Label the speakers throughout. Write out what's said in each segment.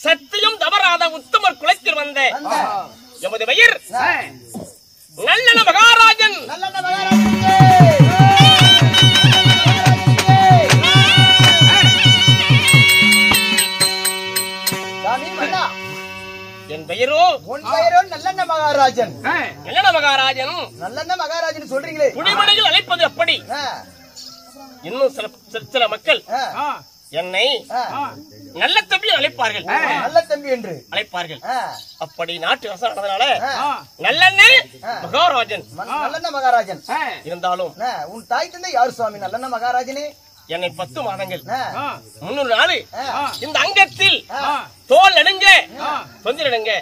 Speaker 1: சத்தியம் தவறாத உத்தமர் குலத்தில் வந்த எமது பெயர் நல்லன மகாராஜன். என் பெயரோ நல்லெண்ண மகாராஜன். நல்லெண்ண மகாராஜன் நல்லெண்ண மகாராஜன் சொல்றீங்களே, குடிமனையில் அழைப்பது அப்படி. இன்னும் சில மக்கள் என்னை நல்ல தம்பி அழைப்பார்கள், நல்ல தம்பி என்று அழைப்பார்கள். அப்படி நாட்டு வசம் நடந்தனால நல்லெண்ணெய் மகாராஜன், நல்லெண்ண மகாராஜன். இருந்தாலும் உன் தாய் தந்தை யாரு சுவாமி? நல்லெண்ண மகாராஜனே என்னை 10 மாதங்கள் 300 நாள் இந்த அங்கத்தில் தோல் நடுங்க சொந்த நடுங்க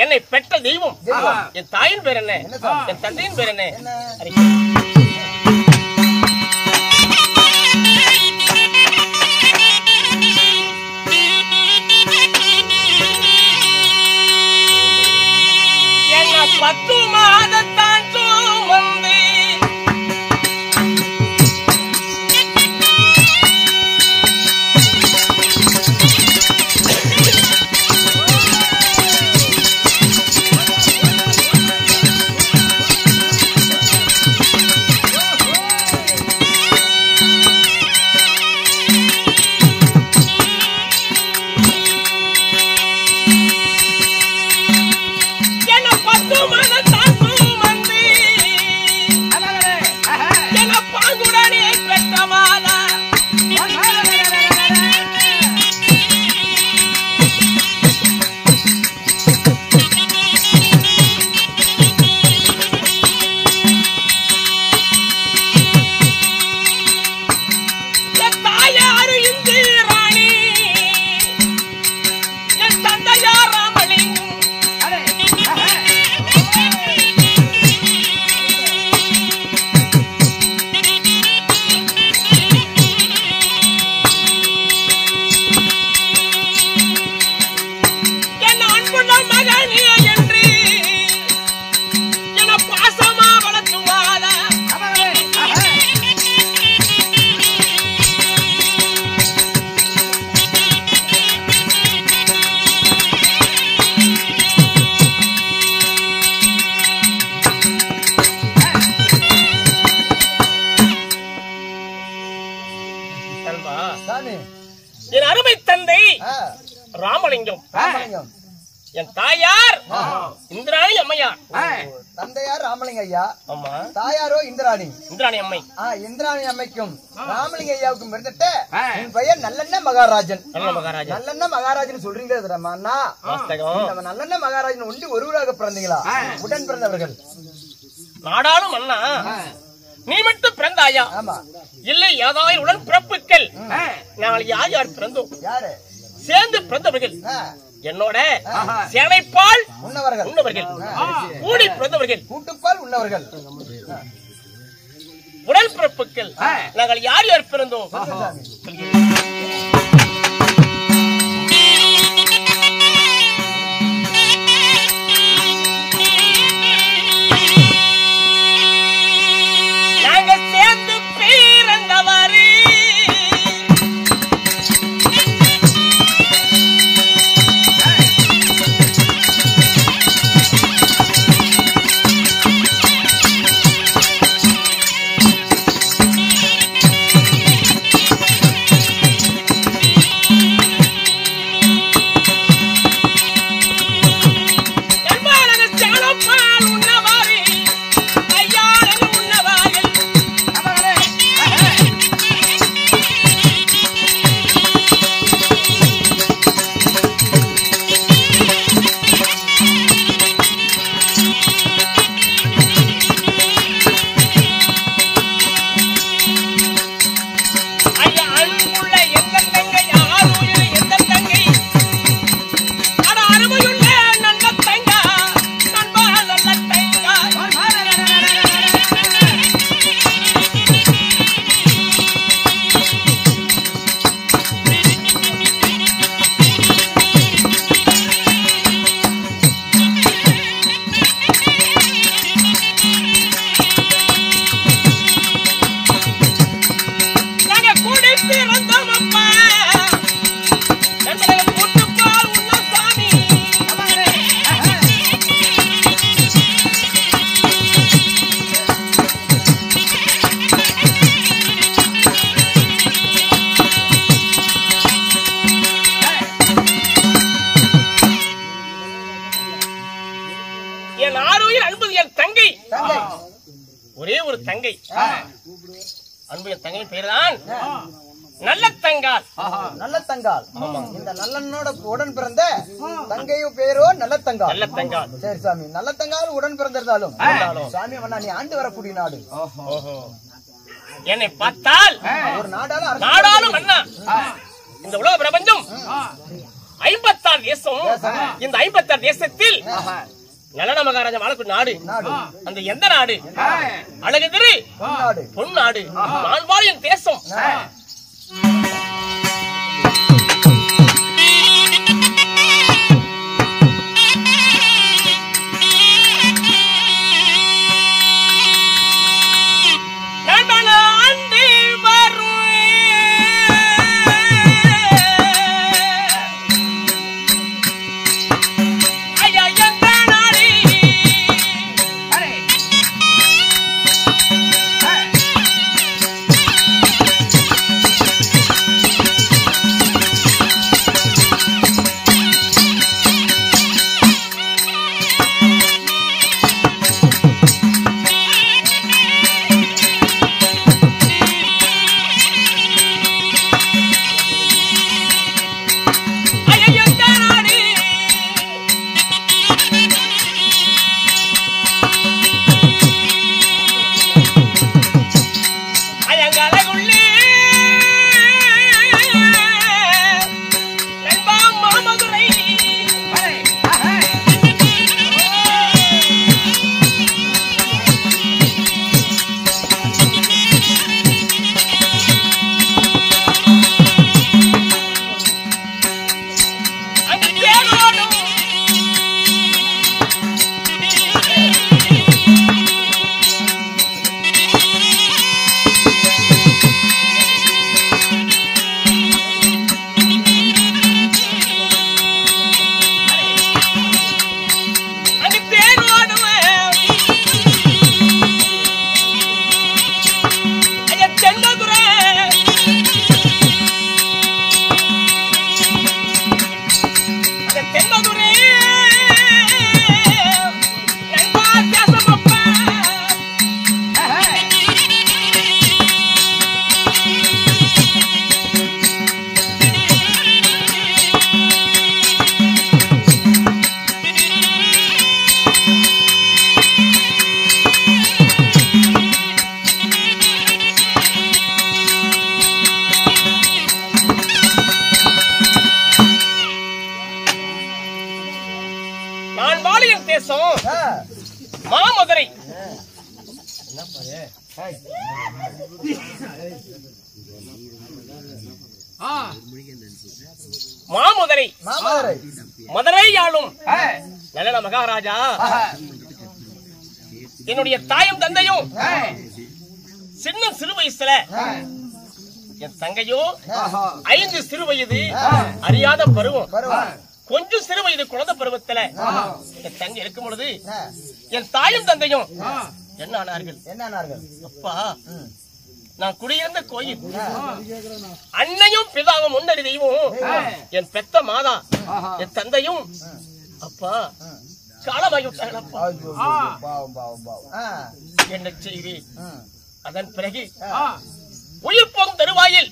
Speaker 1: என்னை பெற்ற தெய்வம். என் தாயின் பேர் என்ன? என் தந்தையின் பேர் என்ன? என்ன 10 மாதத்தான் சுமந்து என் அருமை தந்தை ராமலிங்கம், என் தாயார் இந்திராணி அம்மையார். தந்தையார் ராமலிங்க ஐயா, தாயாரோ இந்திராணி அம்மை. இந்திராணி அம்மைக்கும் ராமலிங்க ஐயாவுக்கும் இருந்துட்டு என் பெயர் நல்லெண்ண மகாராஜன். நல்லெண்ண மகாராஜன் சொல்றீங்களா? நல்லெண்ண மகாராஜன் ஒண்டி ஒருவராக பிறந்தீங்களா? உடன் பிறந்தவர்கள் நாடாளும் அண்ணா நீ மட்டும் பிறந்தாயா? இல்லை, ஏதாவது உடன் பிறப்புகள் நாங்கள் யார் யார் பிறந்தோம்? சேர்ந்து பிறந்தவர்கள் என்னோட சேனைப்பால் உண்ணவர்கள், கூடி பிறந்தவர்கள் கூட்டுப்பால் உண்ணவர்கள் உடல் பிறப்புகள் நாங்கள் யார் யார் பிறந்தோம்? என் தங்கை ஒரே ஒரு தங்கை அன்பு என் தங்கை பெயர்தான் நல்ல தங்கால்.
Speaker 2: நல்ல தங்கால். இந்த நல்லனோட உடன் பிறந்த தங்கையும் பேரோ நல்ல தங்கால்.
Speaker 1: நல்ல தங்கால்.
Speaker 2: சரி சாமி, நல்ல தங்கால் உடன் பிறந்திருந்தாலும் சாமி அண்ணா நீ ஆண்டு வரக்கூடிய நாடு.
Speaker 1: என்னை பார்த்தால்
Speaker 2: ஒரு
Speaker 1: நாடாளும் அண்ணா இந்த உலக பிரபஞ்சம் 56 தேசம். இந்த 56 தேசத்தில் நலன மகாராஜா வாழக்கூடிய நாடு அந்த எந்த நாடு? அழகு திரு பொன்னாடு. நான் வாழும் தேசம். மாமதுரை. மாமதுரை மதுரை ஆளும் நல்ல மகாராஜா என்னுடைய தாயும் தந்தையும் சின்ன சிறு வயசுல என் தங்கையோ 5 சிறு வயது அறியாத பருவம் கொஞ்சம் சிறு வயது குழந்தை பருவத்துல என் தங்கை இருக்கும் பொழுது என் தாயும் தந்தையும் என்ன ஆனார்கள்? அப்பா நான் குடியிருந்த கோயில் அன்னையும் பிதாவும் முன்னறி தெய்வம் என் பெத்த மாதா என் தந்தையும் அப்பா காலமாகி விட்டாங்களப்பா. என்ன செய்தி? அதன் பிறகு உயிர் போகும் தருவாயில்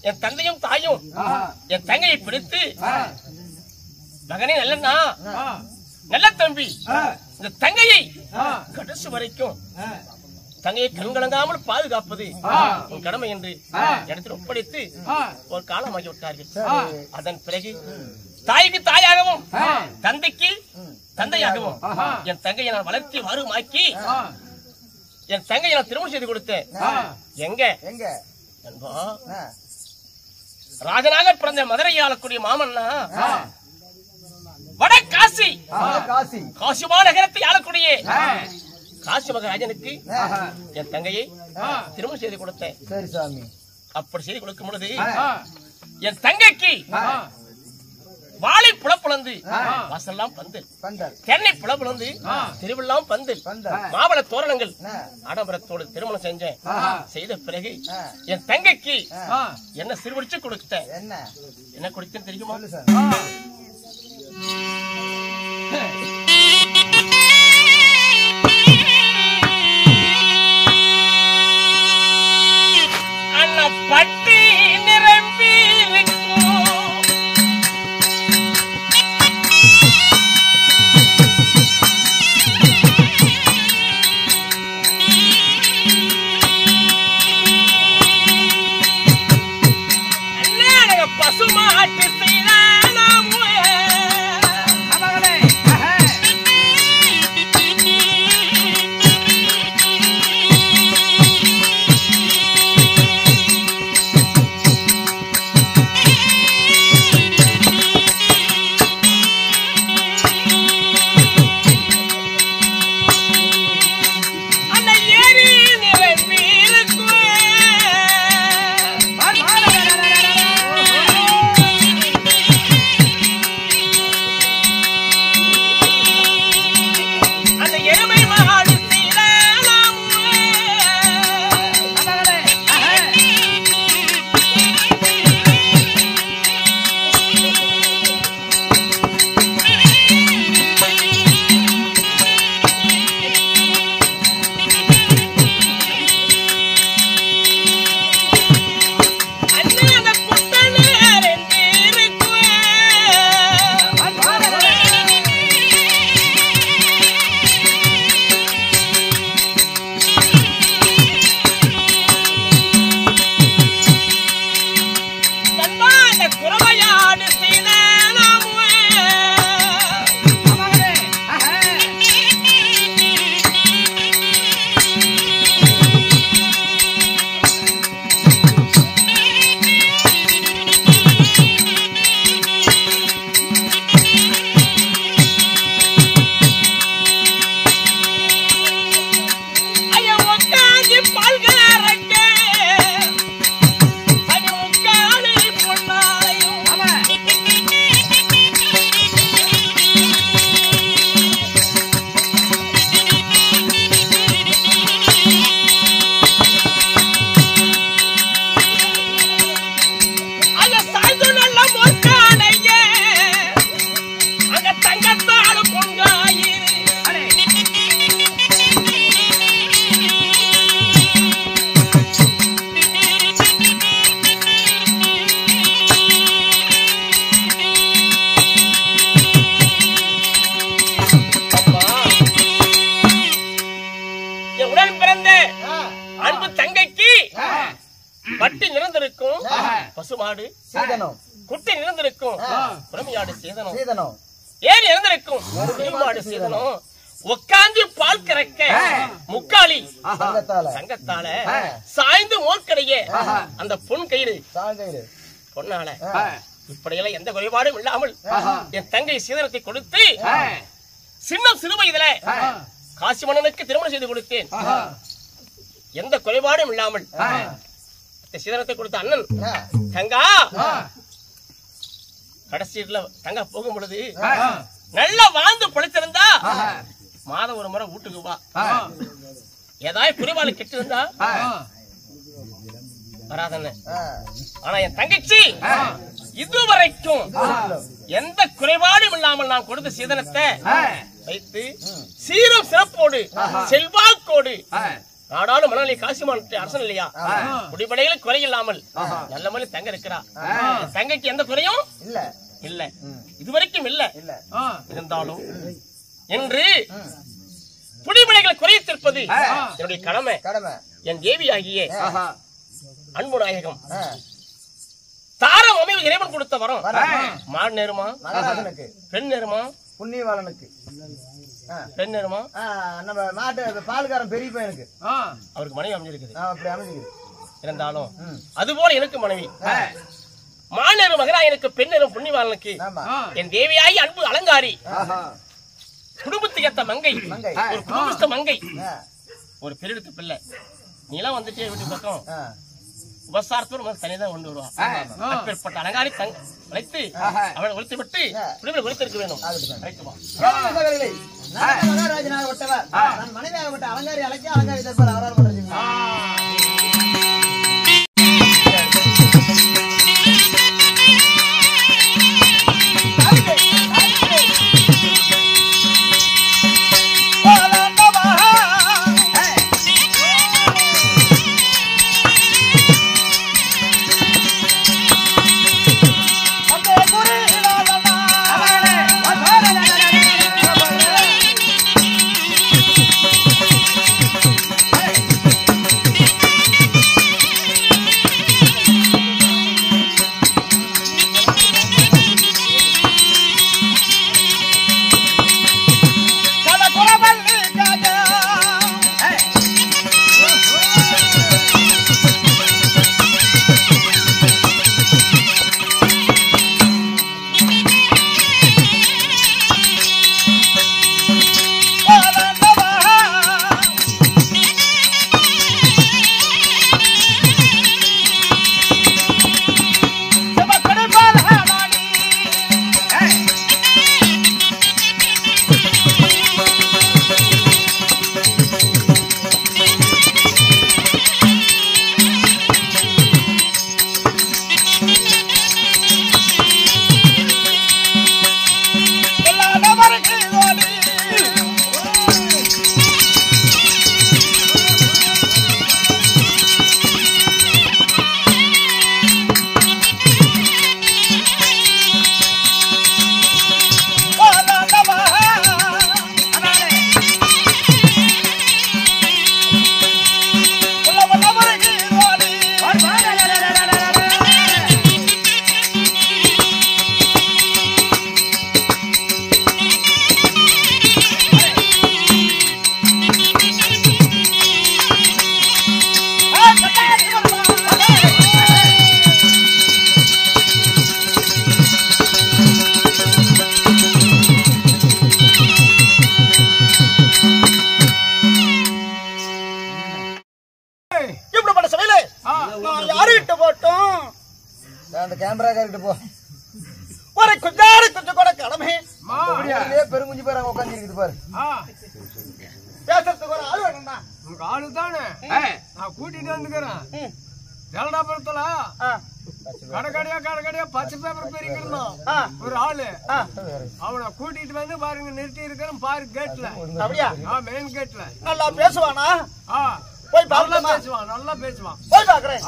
Speaker 1: என் தந்தையும் தாயும் என் தங்கையை பிடித்து மகனே நல்லண்ணா நல்ல தம்பி இந்த தங்கையை கடைசி வரைக்கும் தங்கையை கண்கலங்காமல் பாதுகாப்பது உன் கடமை என்று இடத்தில் ஒப்படைத்து ஒரு காலமாகி விட்டார்கள். அதன் பிறகு தாய்க்கு தாயாகவும் தந்தைக்கு தந்தையாகவும் என் தங்கையை நான் வளர்த்தி வாருமாக்கி என் தங்கையை நான் திருமணம் செய்து கொடுத்தேன். எங்க ராஜனாக பிறந்த மதுரையை ஆளக்கூடிய மாமன்னா வடகாசி காசி மாநகரத்தை ஆளக்கூடிய காசி மகாராஜனுக்கு என் தங்கையை திருமணம் செய்து கொடுத்தேன். அப்படி செய்து கொடுக்கும் பொழுது என் தங்கைக்கு வாழை புலப்புலந்து வாசல்லாம் பந்தல் தென்னை புலப்புலந்து திருவிழாம் பந்தல் மாவள தோரணங்கள் ஆடம்பரத்தோடு திருமணம் செஞ்சேன். செய்த பிறகு என் தங்கைக்கு என்ன சிறுவடிச்சு கொடுத்தேன். என்ன கொடுத்தேன்னு தெரியுமா? பட்டி நிரம்பி இருக்கும் பசுமாட்டு பட்டி நிறந்திருக்கும் பசுமாடு சீதனம், குட்டி நிறந்திருக்கும் புறமையாடு சீதனம், ஏறி நிறந்திருக்கும் மாடு சீதனம், உட்காந்து பால் கறக்க முக்காலி சங்கத்தால சாய்ந்து மோர்க்கடைய அந்த பொன் கயிறு பொன்னால இப்படியெல்லாம் எந்த குறைபாடும் இல்லாமல் என் தங்கை சீதனத்தை கொடுத்து சின்ன சிறு வயதுல காசி மன்னனுக்கு திருமணம் செய்து கொடுத்தேன். எந்த குறைபாடும் இல்லாமல் சீதனத்தை கொடுத்த அண்ணன் தங்கா கடைசியில தங்கா போகும் பொழுது நல்லா வாழ்ந்து படைத்திருந்தா மாதம் ஒரு முறை வீட்டுக்கு வா, ஏதாவது குறைபாடு கெட்டு இருந்தா வராதன்னு. ஆனா என் தங்கச்சி இதுவரைக்கும் எந்த குறைபாடும் இல்லாமல் நான் கொடுத்த சீதனத்தை வைத்து சீரும் சிறப்போடு செல்வாக்கோடு நாடாளும் மணலி காசிமான் அரசன் இல்லையா, குடிப்படையில குறை இல்லாமல் நல்ல மாதிரி தங்க இருக்கிறா. தங்கைக்கு எந்த குறையும் இல்ல, இதுவரைக்கும் இல்ல. இருந்தாலும் என்று குடிப்படைகளை குறைத்திருப்பது என்னுடைய கடமை. என் தேவி ஆகிய அன்பு நாயகம் தாரம் அமைவு இறைவன் கொடுத்த வரம். மாடு நேருமா, பெண் நேருமா, புண்ணியவாளனுக்கு பெண் நேருமா, நம்ம மாட்டு பால்காரன் பெரிய பையனுக்கு அவருக்கு மனைவி அமைஞ்சிருக்குது. இருந்தாலும் அதுபோல எனக்கு மனைவி மாநேரு மகராயனுக்கு பெண் நேரும் புண்ணியவாளனுக்கு என் தேவியாகி அன்பு அலங்காரி குடும்பத்துக்கு ஏத்த மங்கை, ஒரு குடும்பஸ்த மங்கை, ஒரு பெருடுத்து பிள்ளை. நீலாம் வந்துட்டே வீட்டு பக்கம் உபசாரத்தோடு தனிதான் கொண்டு வருவா. அப்பேற்பட்ட அலங்காரி வளைத்து அவளை ஒழித்து விட்டு குடும்பம் ஒழித்திருக்க வேண்டும். மகாராஜனாக விட்டவர் மனைவியாக விட்ட அலங்காரி அழைக்க அலங்காரி தற்போது அவரால் பண்றீங்க.
Speaker 2: பெருங்குஞ்சி பேர் அங்க உட்கார்ந்து இருக்குது பாரு.
Speaker 1: பேசுறதுக்கு ஒரு ஆள் வேணும்னா
Speaker 3: உனக்கு ஆளு தானே நான் கூட்டிட்டு வந்துக்கிறேன். ஜலடாபுரத்துல கடைக்கடையா பச்சை பேப்பர் பெருக்கணும் ஒரு ஆளு. அவனை கூட்டிட்டு வந்து பாருங்க நிறுத்தி இருக்கிறேன் பாரு கேட்ல.
Speaker 1: அப்படியா?
Speaker 3: மெயின் கேட்ல.
Speaker 1: நல்லா பேசுவானா?
Speaker 3: போய் நல்லா பேசுவான், நல்லா பேசுவான்.
Speaker 1: போய் பாக்குறேன்.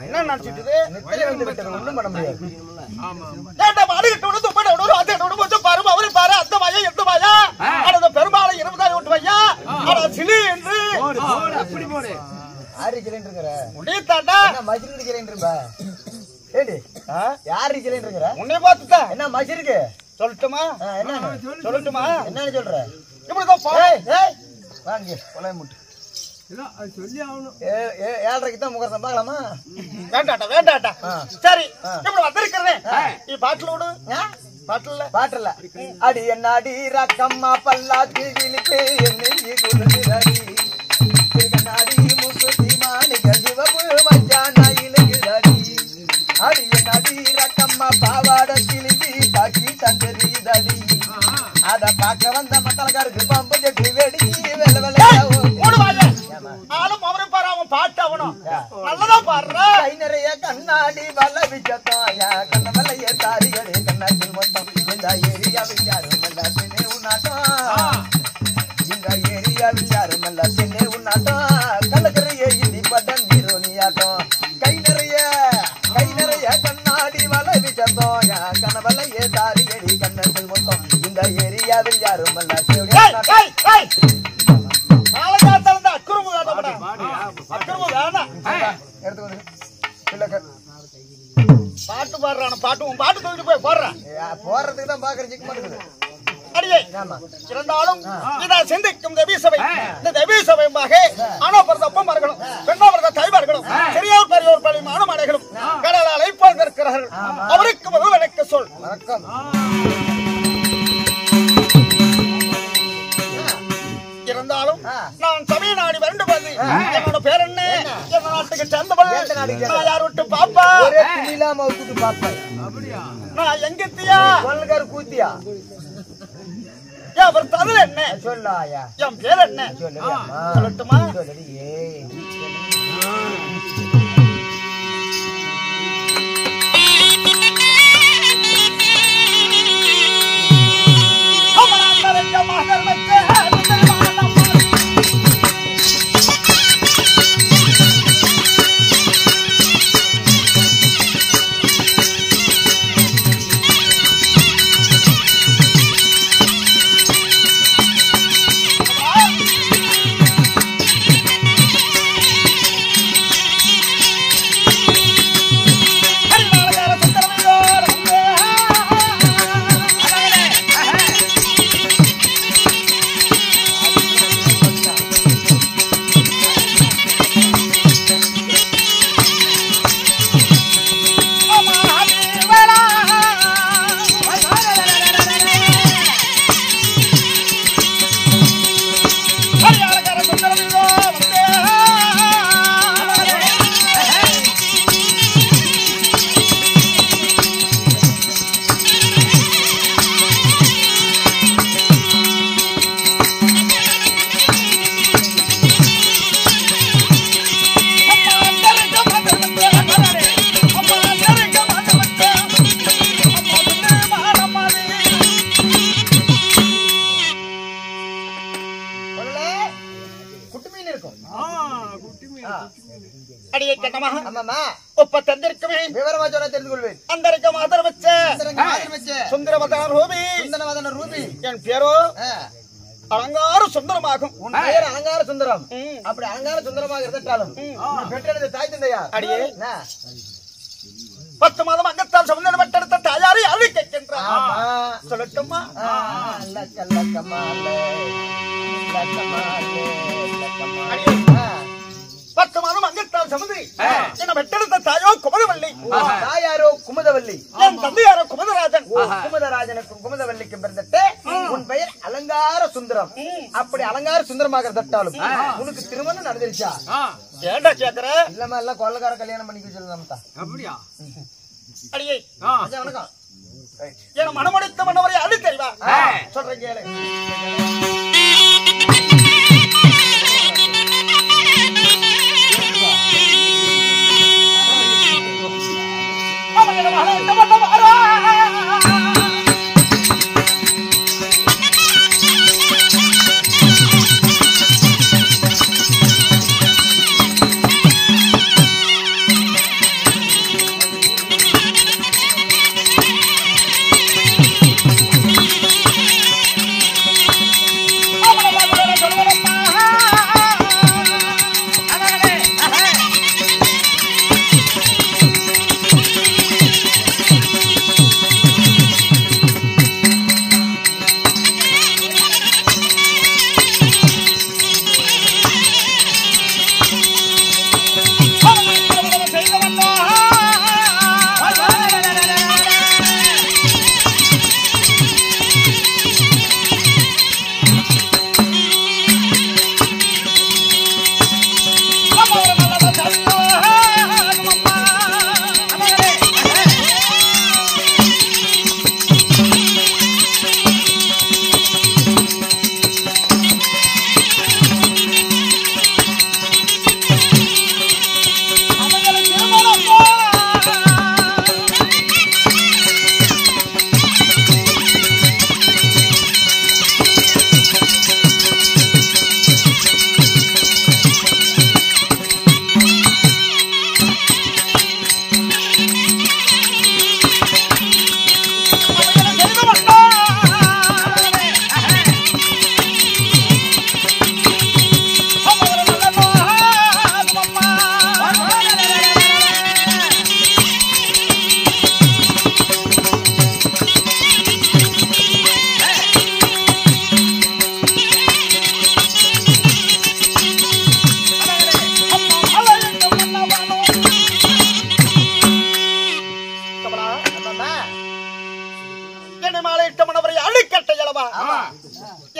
Speaker 1: என்ன நினைச்சிட்டு ஒண்ணும் பண்ண முடியாது. பெருமாளை 20 விட்டு வையா சிலி என்று
Speaker 2: யாரு இருக்கிறேன்
Speaker 1: உன்னை பார்த்துட்டா
Speaker 2: என்ன மசிருக்கு
Speaker 1: சொல்லட்டுமா?
Speaker 2: என்ன
Speaker 1: சொல்லட்டுமா?
Speaker 2: என்னன்னு சொல்ற? வாங்க கொலை முட்டு
Speaker 3: சொல்லி ஆகணும்.
Speaker 2: 7:30க்கு தான் முகூர்த்தம் பார்க்கலாமா?
Speaker 1: வேண்டாட்டா வேண்டாட்டா. சரி இப்படி வந்திருக்கிறேன். நீ பாட்டுல விடு. பாட்டுல
Speaker 2: அடி என்ன அடி ரக்கம்மா பல்லாக்கு இழுத்து என்னை குலுக்குறடி கண்ணாடி முக்குத்தி மாணிக்க சிவப்பு மச்சான இழுக்குறடி அடி என்ன அடி ரக்கம்மா பாவாட கிழிஞ்சி காக்கி தந்துருதடி அத பாக்க வந்த மக்களுக்கு பம்பு ஜெட்டி வெடிக்கி வெள்ள வெள்ள
Speaker 1: பாட்டு அவனும் நல்லதா பாடுற.
Speaker 2: கை நிறைய கண்ணாடி வல்ல விஜத்தாயா கண்ண வல்லைய தாரிகளே கண்ணாடி மொத்தம் இந்த ஏரியாவில் யாரும் அல்ல பின்னே உன்னாட்டம் இந்த ஏரியாவில் யாரும் அல்ல பின்னே உன்னாட்டம் கள்ளக்கரைய இடி பட்டன் நீரோனியாட்டம் கை நிறைய கண்ணாடி வல்ல விஜத்தாயா கண்ண வல்லைய தாரிகளே கண்ணாடி மொத்தம் இந்த ஏரியாவில் யாரும் அல்ல
Speaker 1: பாட்டு பாடுறான பாட்டு உன் பாட்டு தூக்கிட்டு போய் போடுறான்.
Speaker 2: போறதுக்கு தான் பாக்குற சிக்க மாட்டேங்குது.
Speaker 1: அடியே இருந்தாலும் இதை சிந்திக்கும் தேவி சபை. இந்த தேவி சபையுமாக ஆணோ பிறந்த அப்பமா இருக்கணும், பெண்ணோ பிறந்த தாய்மா இருக்கணும், சிறியோர் பெரியோர் பள்ளி மானம் அடைகளும் கடலால் அழைப்பாக இருக்கிறார்கள். அவருக்கு முதல் எனக்கு சொல்.
Speaker 2: வணக்கம்.
Speaker 1: இருந்தாலும் நான் சபை நாடி வறண்டு வந்து என்னோட பேர் என்ன, என் நாட்டுக்கு சேர்ந்தவள், நான் யார் விட்டு பாப்பா, நான் எங்கத்தியா
Speaker 2: கூத்தியா
Speaker 1: அவர் ததில் என்ன
Speaker 2: சொல்லாயா,
Speaker 1: என் பேர் என்ன சொல்லட்டுமா? என் பேரோ அலங்கார சுந்தரமாகும்.
Speaker 2: உன் பெயர் அலங்கார சுந்தரம். அப்படி அலங்கார சுந்தரமாக இருந்தாலும் பெற்றெடுத்த தாய் தந்தையா
Speaker 1: அடியே 10 மாதம் அங்கத்தால் சுமந்து பெற்றெடுத்த தாயாரை அழி கேட்கின்றார். சொல்லட்டுமா? 10 மாதம் அங்கத்தால் நான் சமுதிரி என்ன பெற்றெடுத்த தாயோ குமுதவல்லி
Speaker 2: தாயாரோ குமுதவல்லி
Speaker 1: என் தந்தையாரோ குமுதராஜன்
Speaker 2: குமுதராஜனுக்கும் குமுதவல்லிக்கும் பிறந்துட்டு உன் பெயர் அலங்கார சுந்தரம் அப்படி அலங்கார சுந்தரமாக தட்டாலும் உனக்கு திருமணம் நடந்துருச்சா
Speaker 1: ஏண்டா கேக்குற
Speaker 2: இல்லமா எல்லாம் கொள்ளக்கார கல்யாணம் பண்ணிக்க சொல்லலாம்தா
Speaker 3: அப்படியா
Speaker 1: அடியே
Speaker 2: வணக்கம்
Speaker 1: என மனமுடித்த மன்னவரை அழு தெரிவா சொல்றேன் கேளு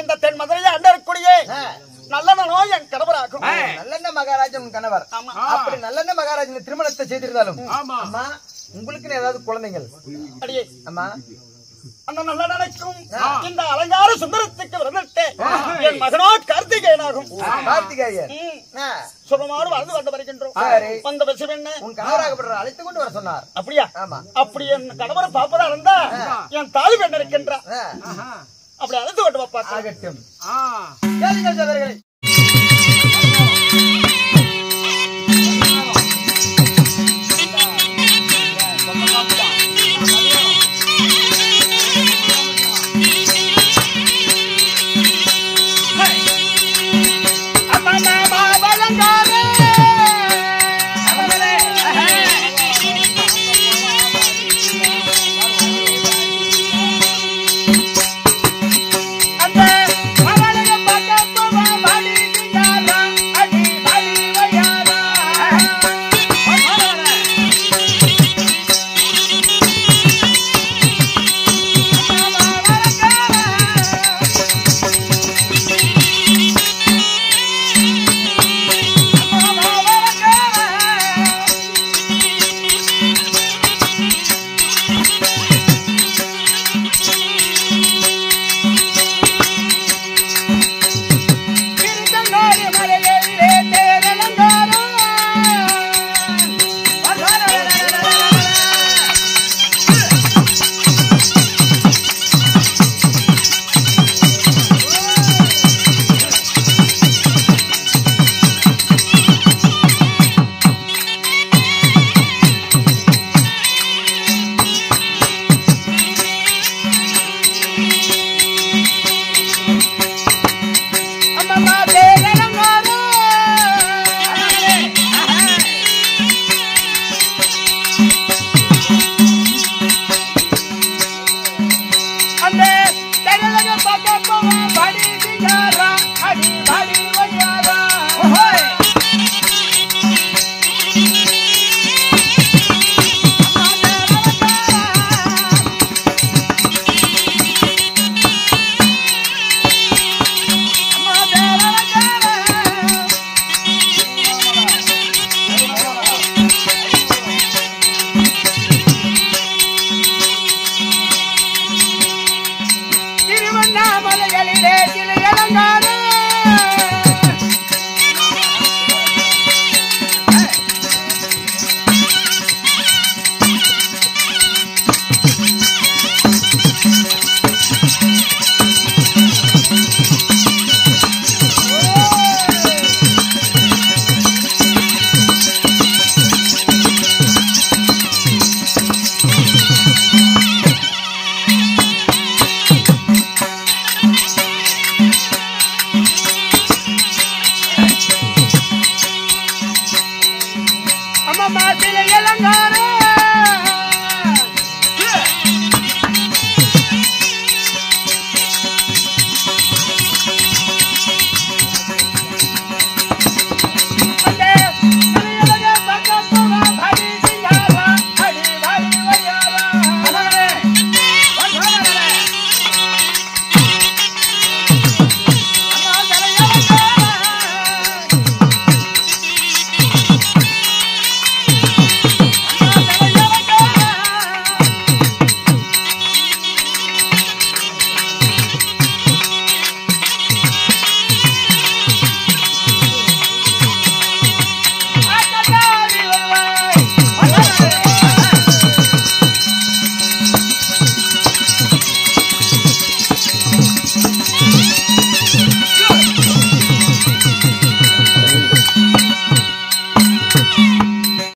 Speaker 1: இந்த தென் மதுரையை அண்டக்கூடிய நல்லனோ என் கணவராகும்.
Speaker 2: நல்லெண்ண மகாராஜன் கணவர். அப்படி நல்லெண்ண மகாராஜன் திருமணத்தை செய்திருந்தாலும் அம்மா உங்களுக்கு ஏதாவது குழந்தைகள்
Speaker 1: அடியே
Speaker 2: அம்மா
Speaker 1: அந்த நல்ல நினைக்கும் இந்த அலங்கார சுந்தரத்துக்கு விரதத்தை என் மகனோ கார்த்திகேயனாகும்.
Speaker 2: கார்த்திகேயன்
Speaker 1: சுகமாறு வாழ்ந்து கொண்டு வருகின்றோம். வந்த விஷயம் என்ன?
Speaker 2: உன் கணவராகப்படுற அழைத்து கொண்டு வர சொன்னார்.
Speaker 1: அப்படியா?
Speaker 2: ஆமா.
Speaker 1: அப்படி என் கணவரை பாப்பதா இருந்தா என் தாலி பெண் இருக்கின்றார். அப்படி அழைத்து கொண்டு வா.
Speaker 2: ஆகட்டும்.